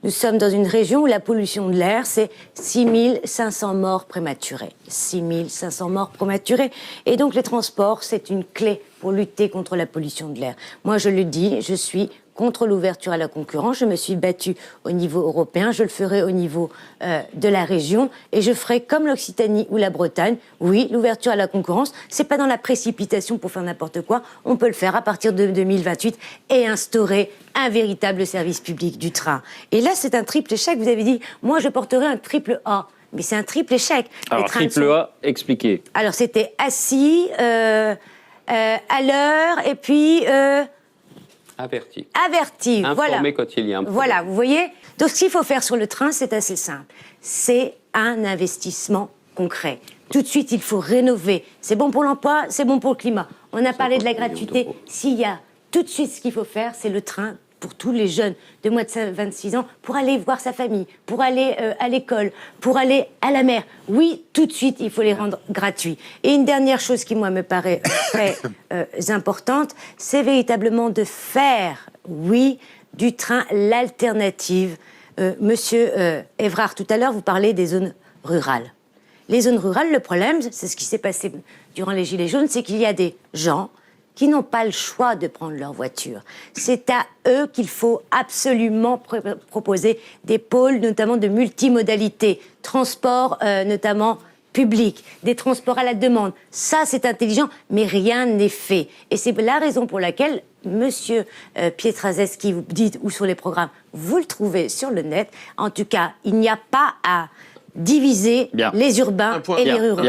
Nous sommes dans une région où la pollution de l'air, c'est 6500 morts prématurés. 6500 morts prématurés. Et donc les transports, c'est une clé pour lutter contre la pollution de l'air. Moi, je le dis, je suis contre l'ouverture à la concurrence. Je me suis battue au niveau européen, je le ferai au niveau de la région et je ferai comme l'Occitanie ou la Bretagne. Oui, l'ouverture à la concurrence, c'est pas dans la précipitation pour faire n'importe quoi. On peut le faire à partir de 2028 et instaurer un véritable service public du train. Et là, c'est un triple échec. Vous avez dit, moi, je porterai un triple A. Mais c'est un triple échec. Alors, triple A, expliquez. Alors, c'était assis, à l'heure, et puis... Averti. Averti, voilà. Informé quand il y a un problème. Voilà, vous voyez. Donc, ce qu'il faut faire sur le train, c'est assez simple. C'est un investissement concret. Tout de suite, il faut rénover. C'est bon pour l'emploi, c'est bon pour le climat. On a parlé de la gratuité. S'il y a tout de suite, ce qu'il faut faire, c'est le train pour tous les jeunes de moins de 26 ans, pour aller voir sa famille, pour aller à l'école, pour aller à la mer. Oui, tout de suite, il faut les rendre gratuits. Et une dernière chose qui, moi, me paraît très importante, c'est véritablement de faire, oui, du train l'alternative. Monsieur Evrard, tout à l'heure, vous parlez des zones rurales. Les zones rurales, le problème, c'est ce qui s'est passé durant les Gilets jaunes, c'est qu'il y a des gens qui n'ont pas le choix de prendre leur voiture. C'est à eux qu'il faut absolument proposer des pôles, notamment de multimodalité, transport notamment public, des transports à la demande. Ça, c'est intelligent, mais rien n'est fait. Et c'est la raison pour laquelle, monsieur Pietraszewski, vous dites, ou sur les programmes, vous le trouvez sur le net. En tout cas, il n'y a pas à diviser les urbains et les ruraux.